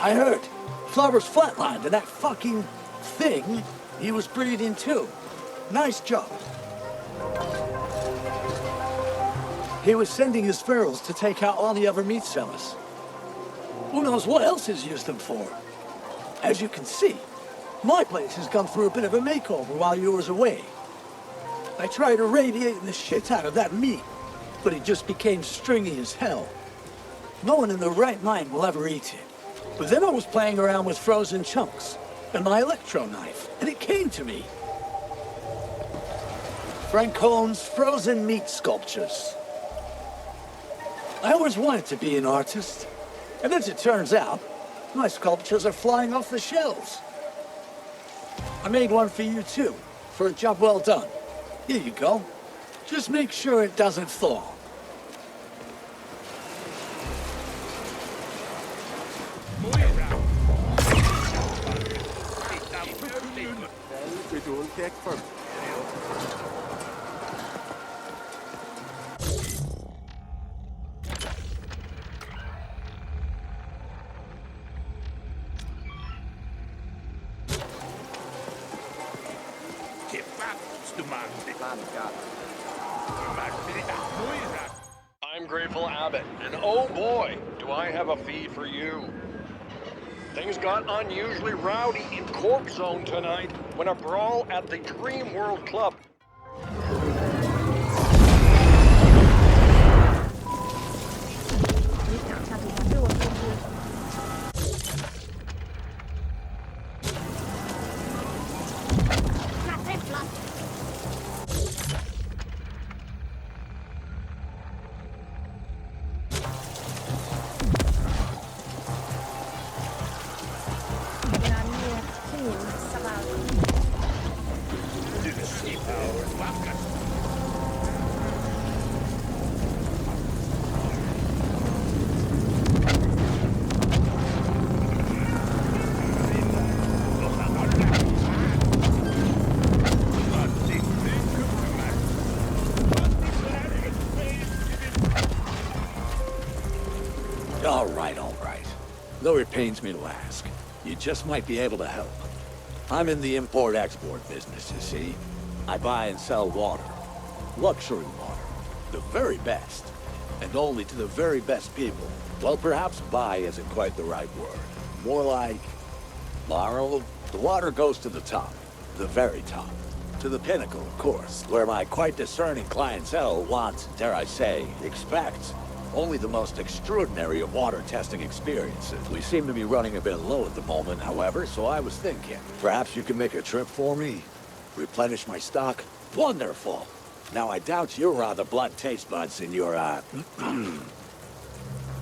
I heard. Flowers flatlined and that fucking thing he was breathing too. Nice job. He was sending his ferals to take out all the other meat sellers. Who knows what else he's used them for? As you can see, my place has gone through a bit of a makeover while you was away. I tried irradiating the shit out of that meat, but it just became stringy as hell. No one in their right mind will ever eat it. But then I was playing around with frozen chunks and my electro knife, and it came to me. Francone's frozen meat sculptures. I always wanted to be an artist, and as it turns out, my sculptures are flying off the shelves. I made one for you too, for a job well done. Here you go. Just make sure it doesn't thaw. I'm Grateful Abbott, and oh boy, do I have a feed for you. Things got unusually rowdy in Corp Zone tonight when a brawl at the Dream World Club. All right. Though it pains me to ask, you just might be able to help. I'm in the import-export business, you see. I buy and sell water. Luxury water. The very best. And only to the very best people. Well, perhaps buy isn't quite the right word. More like borrow. The water goes to the top. The very top. To the pinnacle, of course, where my quite discerning clientele wants, dare I say, expects only the most extraordinary of water testing experiences. We seem to be running a bit low at the moment, however, so I was thinking, perhaps you can make a trip for me? Replenish my stock? Wonderful! Now I doubt your rather blunt taste buds and your,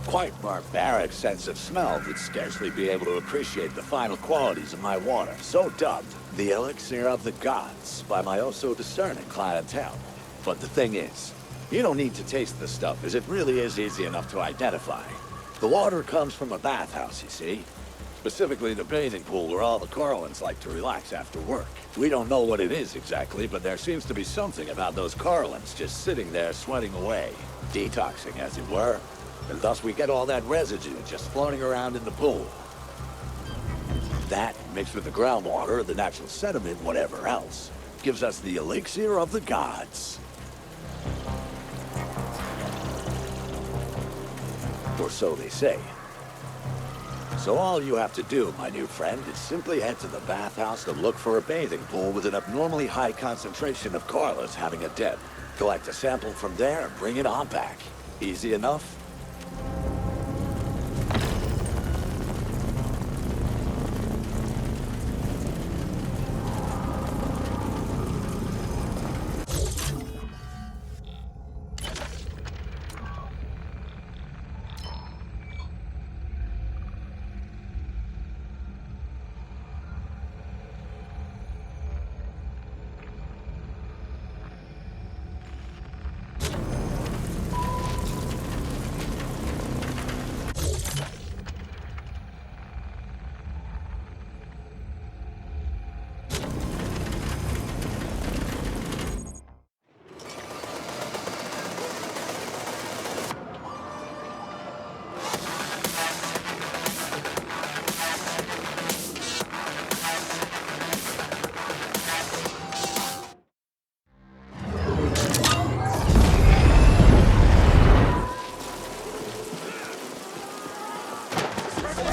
quite barbaric sense of smell would scarcely be able to appreciate the final qualities of my water, so dubbed the elixir of the gods by my oh-so-discerning clientele. But the thing is, you don't need to taste the stuff, as it really is easy enough to identify. The water comes from a bathhouse, you see. Specifically the bathing pool where all the Corallans like to relax after work. We don't know what it is exactly, but there seems to be something about those Corallans just sitting there sweating away. Detoxing, as it were. And thus we get all that residue just floating around in the pool. That, mixed with the groundwater, the natural sediment, whatever else, gives us the elixir of the gods. Or so they say. So all you have to do, my new friend, is simply head to the bathhouse and look for a bathing pool with an abnormally high concentration of Corallas having a dip. Collect a sample from there and bring it on back. Easy enough?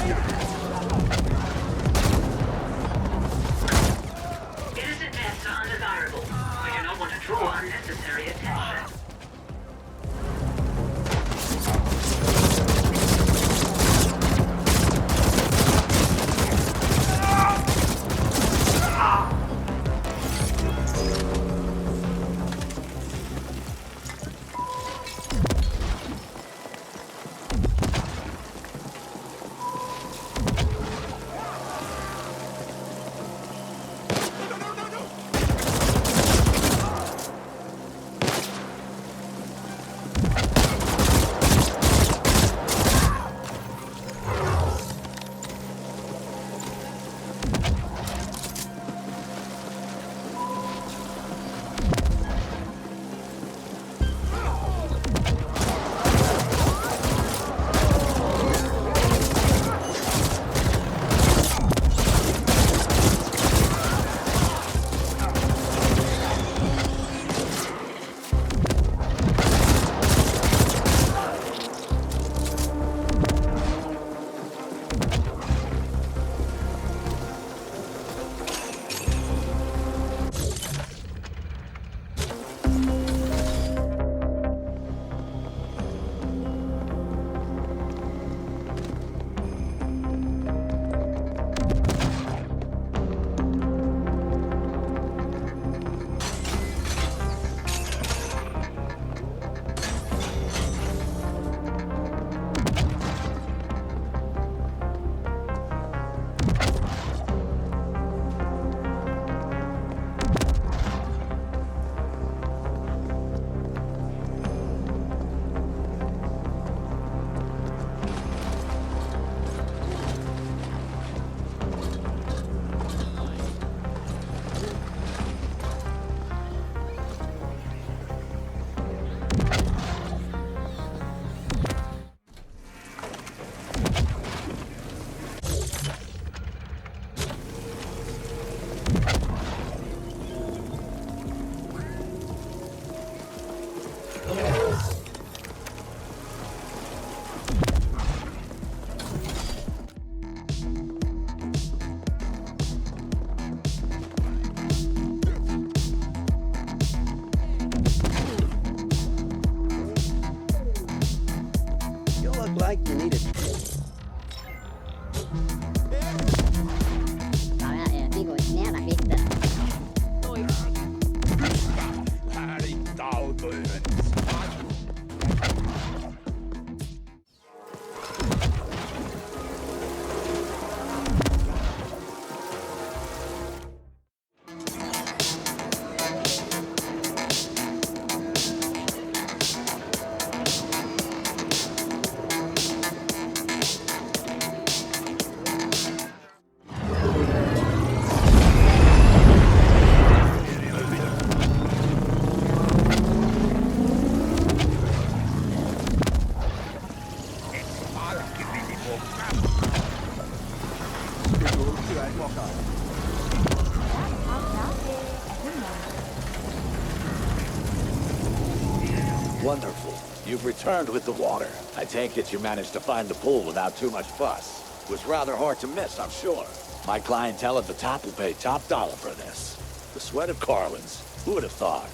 Innocent deaths are undesirable. We do not want to draw unnecessary attention. Like you need it. Wonderful. You've returned with the water. I take it you managed to find the pool without too much fuss. It was rather hard to miss, I'm sure. My clientele at the top will pay top dollar for this. The sweat of Carlins. Who would have thought?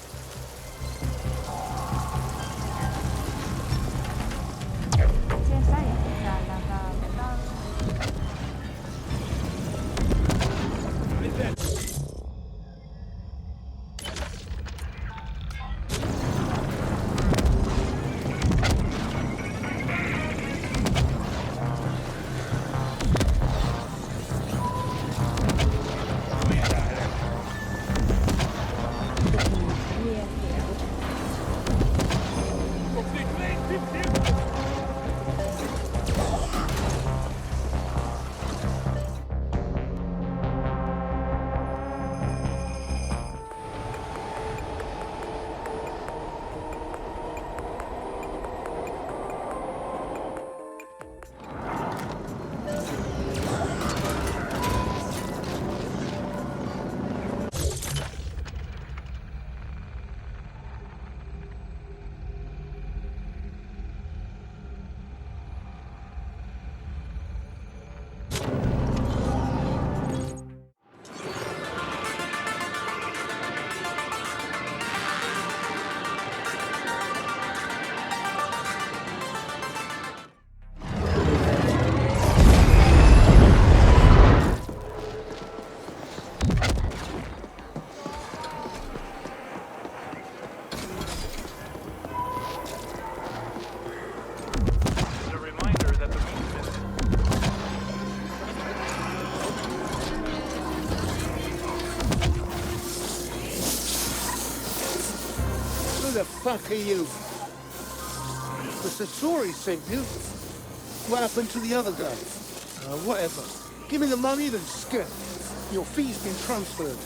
the fuck are you? The Satori sent you. What happened to the other guy? Whatever. Give me the money, then skip. Your fee's been transferred.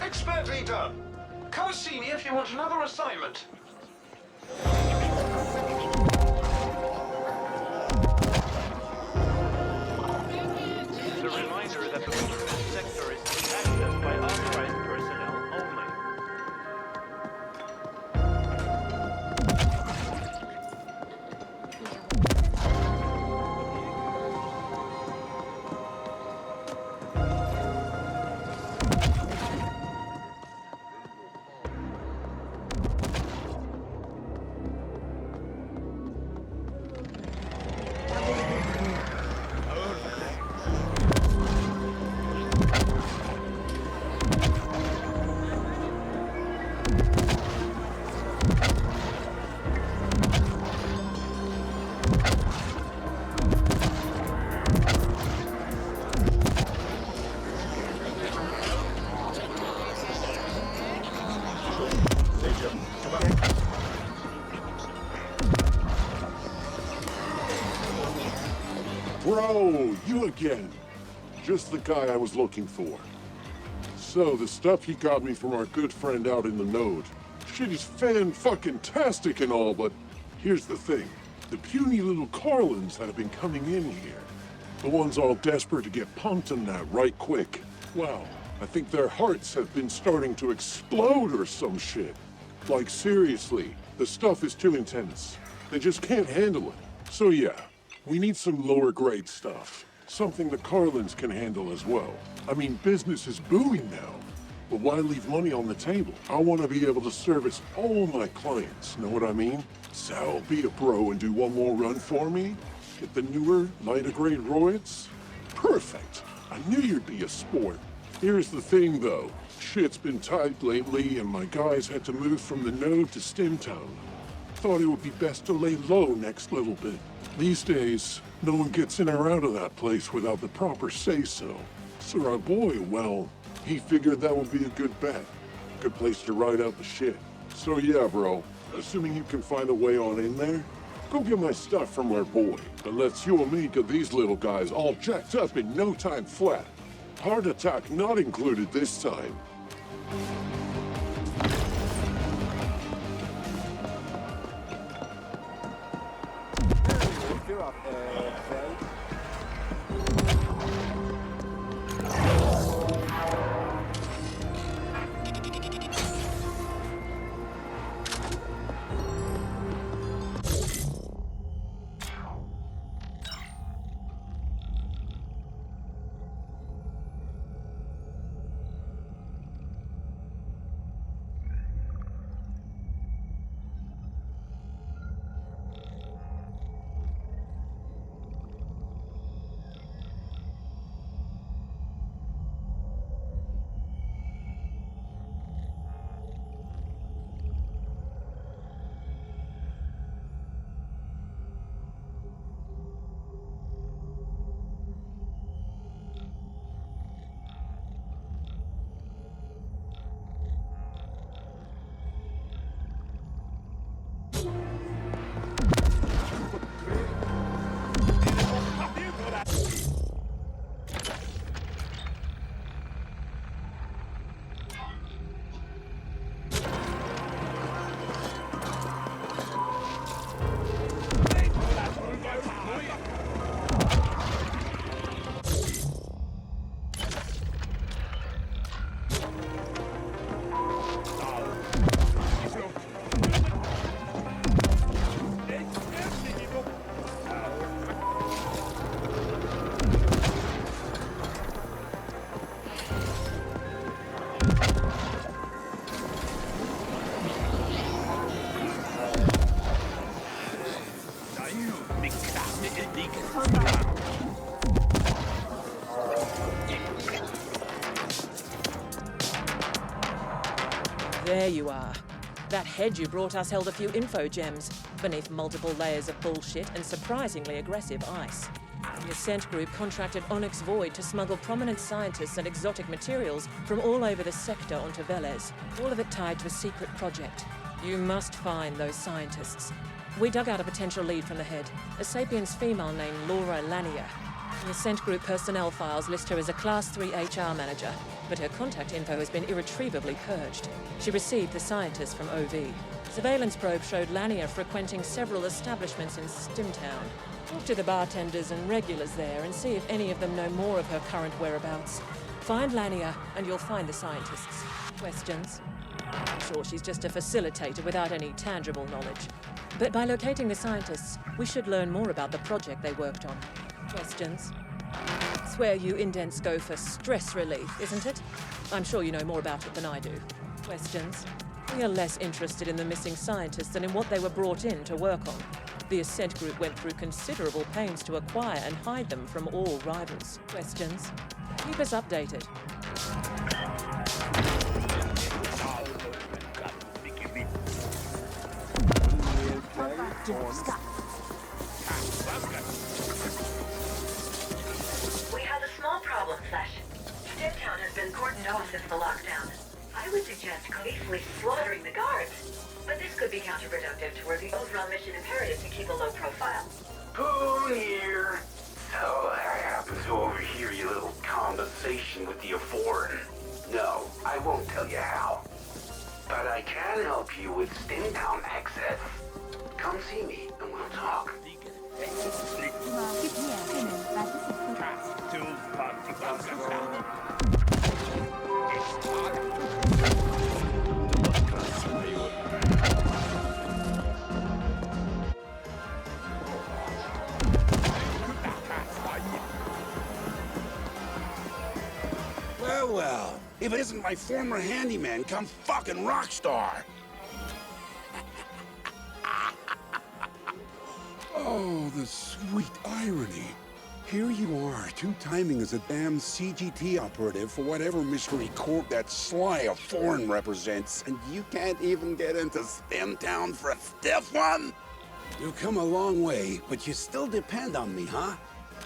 Expertly done. Come see me if you want another assignment. The reminder that the wilderness sector is to be accessed by authorized personnel only. Bro, you again. Just the guy I was looking for. So, the stuff he got me from our good friend out in the node. Shit is fan-fucking-tastic and all, but here's the thing. The puny little Carlins that have been coming in here. The ones all desperate to get punked on that right quick. Wow, I think their hearts have been starting to explode or some shit. Like, seriously, the stuff is too intense. They just can't handle it. So yeah, we need some lower grade stuff. Something the Carlins can handle as well. I mean, business is booming now. But why leave money on the table? I want to be able to service all my clients, know what I mean? So, be a bro and do one more run for me? Get the newer, lighter grade roids? Perfect! I knew you'd be a sport. Here's the thing though. Shit's been tight lately and my guys had to move from the node to Stimtown. Thought it would be best to lay low next little bit. These days, no one gets in or out of that place without the proper say-so. So our boy, well, he figured that would be a good bet. Good place to ride out the shit. So yeah, bro, assuming you can find a way on in there, go get my stuff from our boy. And let's you and me get these little guys all jacked up in no time flat. Heart attack not included this time. You're up, Fred. There you are. That head you brought us held a few info gems, beneath multiple layers of bullshit and surprisingly aggressive ice. The Ascent group contracted Onyx Void to smuggle prominent scientists and exotic materials from all over the sector onto Velez, all of it tied to a secret project. You must find those scientists. We dug out a potential lead from the head, a Sapiens female named Laura Lanier. The Ascent group personnel files list her as a Class 3 HR manager, but her contact info has been irretrievably purged. She received the scientists from OV. Surveillance probe showed Lanier frequenting several establishments in Stimtown. Talk to the bartenders and regulars there and see if any of them know more of her current whereabouts. Find Lanier and you'll find the scientists. Questions? I'm sure she's just a facilitator without any tangible knowledge. But by locating the scientists, we should learn more about the project they worked on. Questions? Swear you indents go for stress relief, isn't it? I'm sure you know more about it than I do. Questions? We are less interested in the missing scientists than in what they were brought in to work on. The Ascent group went through considerable pains to acquire and hide them from all rivals. Questions? Keep us updated. We have a small problem, Flesh. Stimtown has been cordoned off since the lockdown. I would suggest gleefully slaughtering the guards. But this could be counterproductive toward the overall mission imperative to keep a low profile. Poon here. So I happen to overhear your little conversation with the Afford. No, I won't tell you how. But I can help you with Stimtown access. Come see me and we'll talk. Well, if it isn't my former handyman come fucking rockstar. Oh, the sweet irony. Here you are, two-timing as a damn CGT operative for whatever mystery corp that sly of foreign represents, and you can't even get into Stimtown for a stiff one? You've come a long way, but you still depend on me, huh?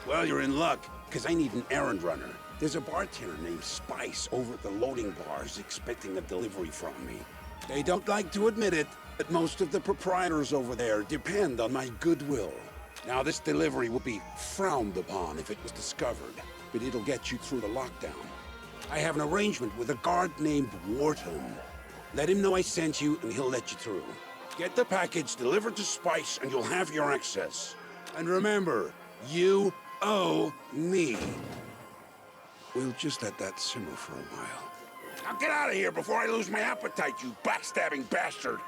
Well, you're in luck, because I need an errand runner. There's a bartender named Spice over at the loading bars expecting a delivery from me. They don't like to admit it, but most of the proprietors over there depend on my goodwill. Now, this delivery would be frowned upon if it was discovered, but it'll get you through the lockdown. I have an arrangement with a guard named Wharton. Let him know I sent you, and he'll let you through. Get the package delivered to Spice, and you'll have your access. And remember, you owe me. We'll just let that simmer for a while. Now get out of here before I lose my appetite, you backstabbing bastard!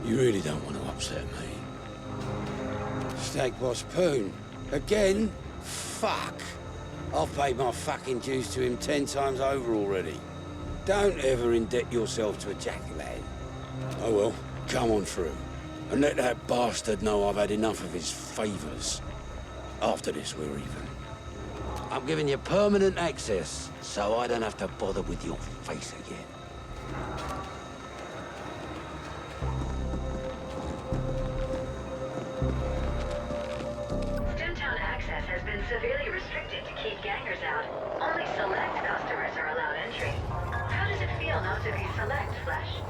You really don't want to upset me. Stag Boss Poon. Again? Fuck. I've paid my fucking dues to him 10 times over already. Don't ever indebt yourself to a jackalad. Oh well, come on through. And let that bastard know I've had enough of his favors. After this, we're even. I'm giving you permanent access, so I don't have to bother with your face again. Downtown access has been severely restricted to keep gangers out. Only select customers are allowed entry. How does it feel not to be select, Flesh?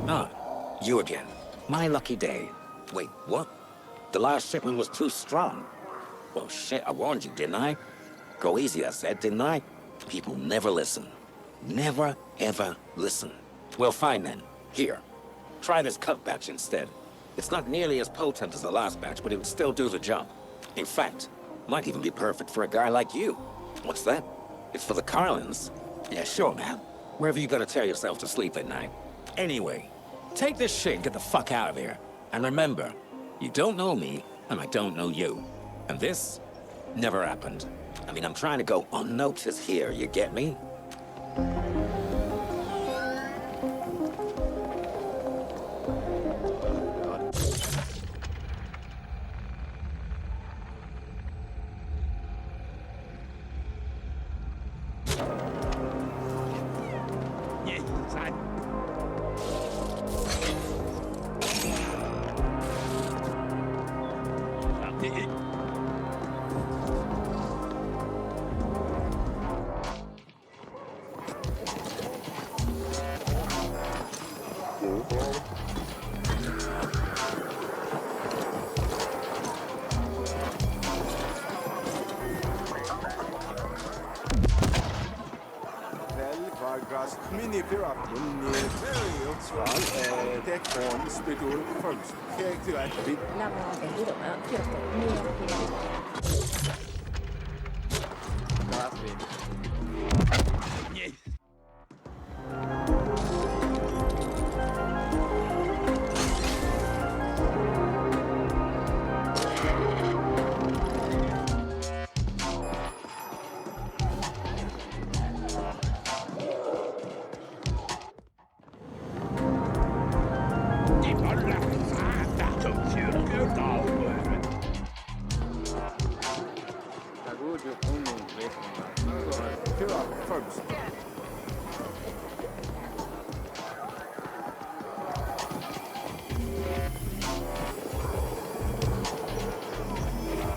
Ah, you again. My lucky day. Wait, what? The last shipment was too strong. Well, shit, I warned you, didn't I? Go easy, I said, didn't I? People never listen. Never, ever listen. Well, fine then. Here. Try this cut batch instead. It's not nearly as potent as the last batch, but it would still do the job. In fact, might even be perfect for a guy like you. What's that? It's for the Carlins? Yeah, sure, man. Wherever you gotta tear yourself to sleep at night. Anyway, take this shit and get the fuck out of here. And remember, you don't know me, and I don't know you. And this never happened. I mean, I'm trying to go unnoticed here, you get me?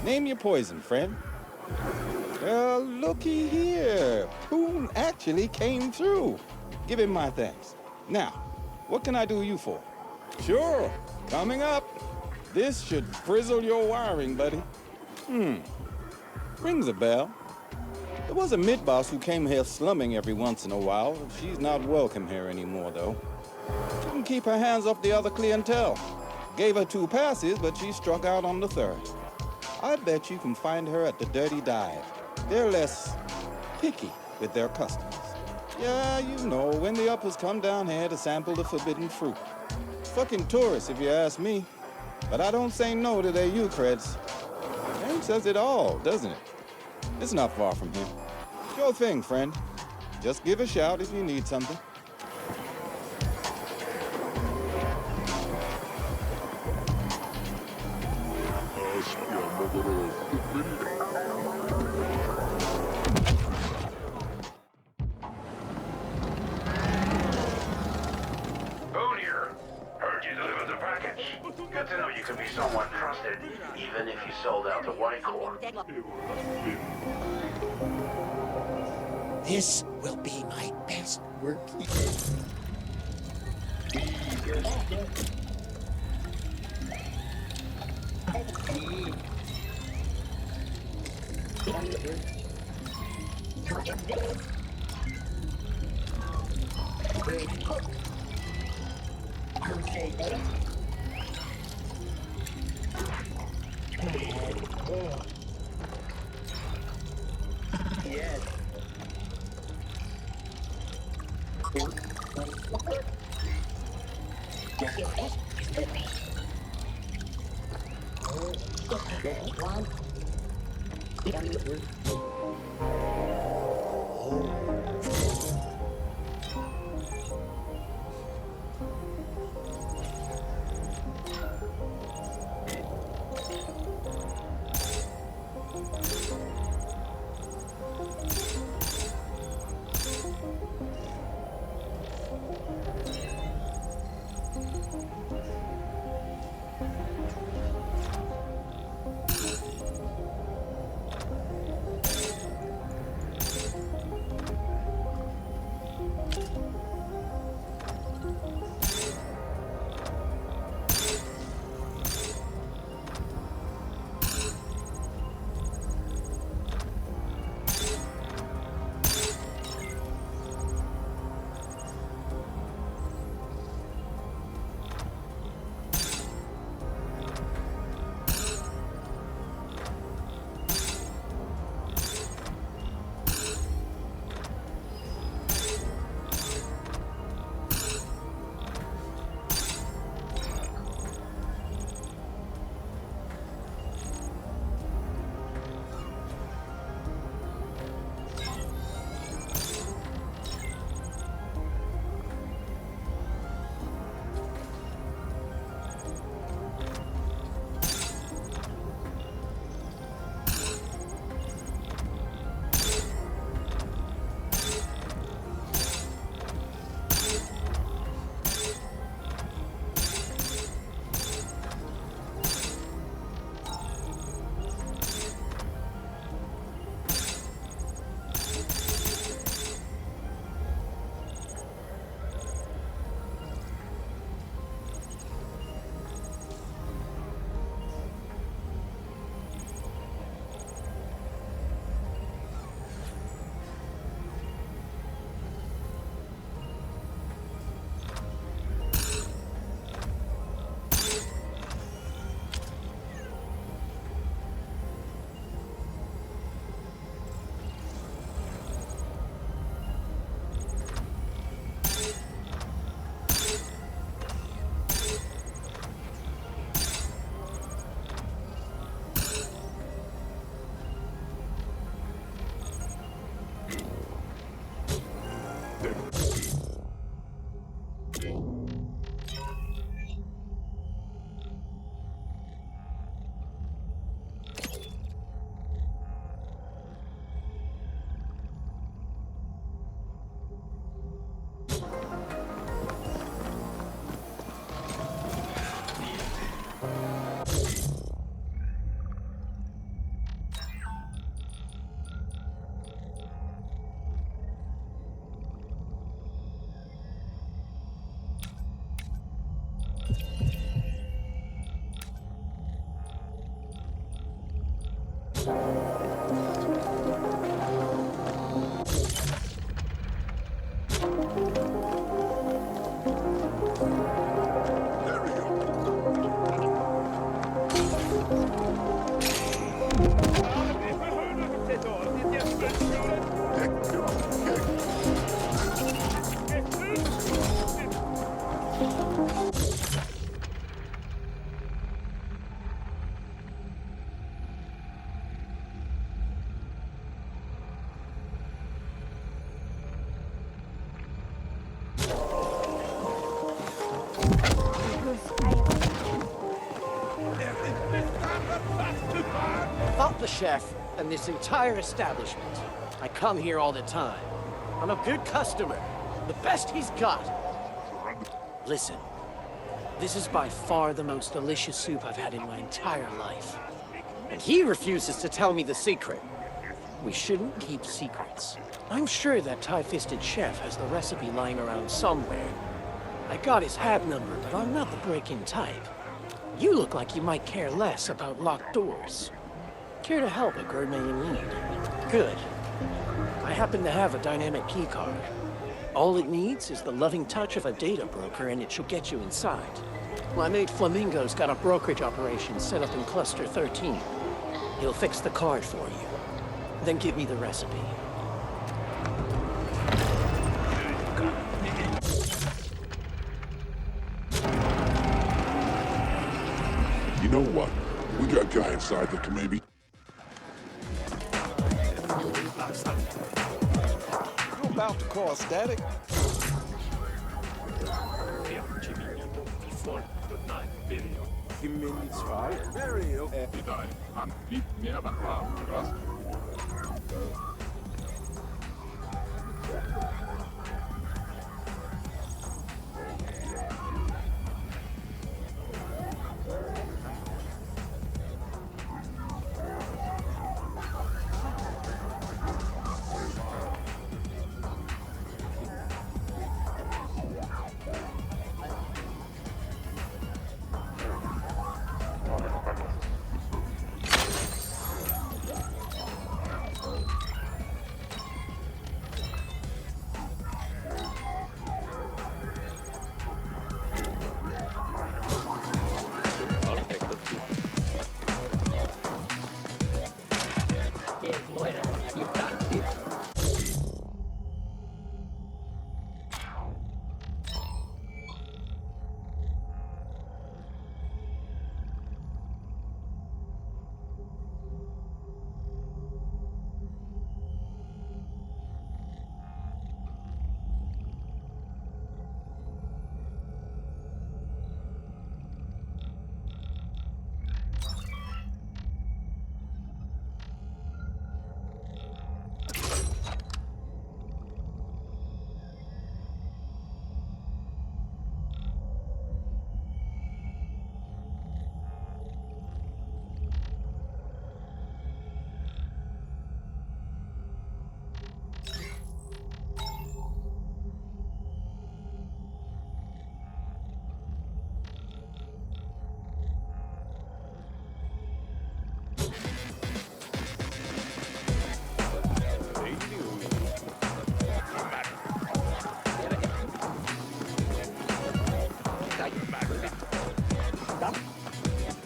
Name your poison, friend. Well, looky here. Poon actually came through. Give him my thanks. Now, what can I do you for? Sure, coming up. This should frizzle your wiring, buddy. Rings a bell. There was a mid-boss who came here slumming every once in a while. She's not welcome here anymore, though. Couldn't keep her hands off the other clientele. Gave her 2 passes, but she struck out on the 3rd. I bet you can find her at the Dirty Dive. They're less picky with their customers. Yeah, you know, when the uppers come down here to sample the forbidden fruit. Fucking tourists, if you ask me. But I don't say no to their U-creds. Name says it all, doesn't it? It's not far from here. Sure thing, friend. Just give a shout if you need something. This will be my best work. Fuck the chef and this entire establishment. I come here all the time. I'm a good customer. The best he's got. Listen, this is by far the most delicious soup I've had in my entire life. And he refuses to tell me the secret. We shouldn't keep secrets. I'm sure that tie-fisted chef has the recipe lying around somewhere. I got his hat number, but I'm not the break-in type. You look like you might care less about locked doors. Care to help a gourmet in need? Good. I happen to have a dynamic keycard. All it needs is the loving touch of a data broker and it should get you inside. My mate Flamingo's got a brokerage operation set up in Cluster 13. He'll fix the card for you. Then give me the recipe. You know what? We got a guy inside that can maybe... You about to cause static?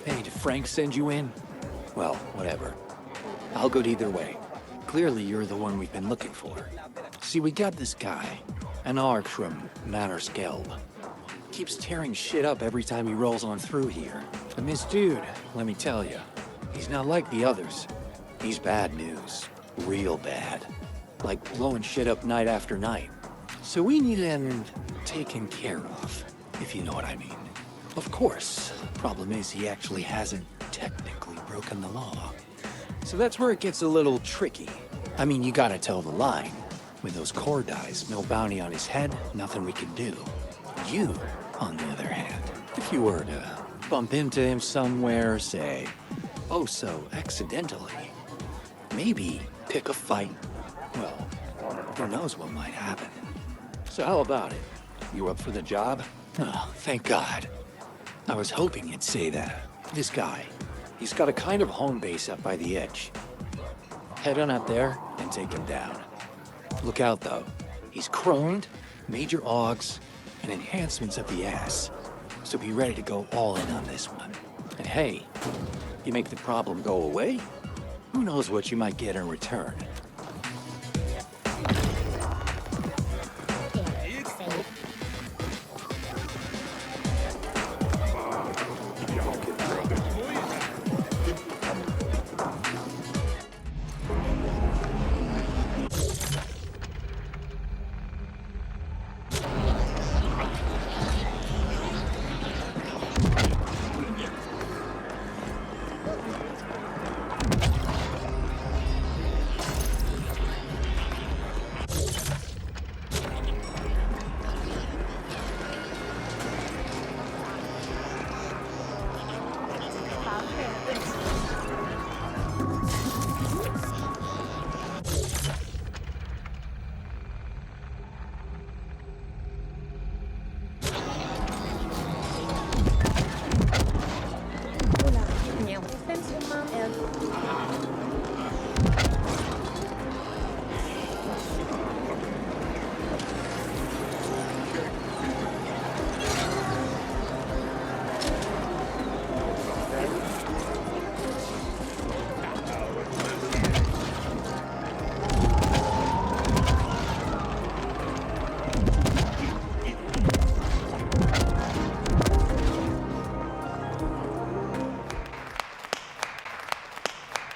Hey, did Frank send you in? Well, whatever. I'll go either way. Clearly you're the one we've been looking for. See, we got this guy, an Ark from Mannerskelb. Keeps tearing shit up every time he rolls on through here. And this dude, let me tell you, he's not like the others. He's bad news. Real bad. Like blowing shit up night after night. So we need him taken care of, if you know what I mean. Of course. Problem is, he actually hasn't technically broken the law. So that's where it gets a little tricky. I mean, you gotta toe the line. With those core dies, no bounty on his head, nothing we can do. You, on the other hand, if you were to bump into him somewhere, say, oh so accidentally, maybe pick a fight, well, who knows what might happen. So how about it? You up for the job? Oh, thank God. I was hoping you'd say that. This guy, he's got a kind of home base up by the edge. Head on up there and take him down. Look out though, he's chromed, major augs, and enhancements of the ass. So be ready to go all in on this one. And hey, you make the problem go away, who knows what you might get in return.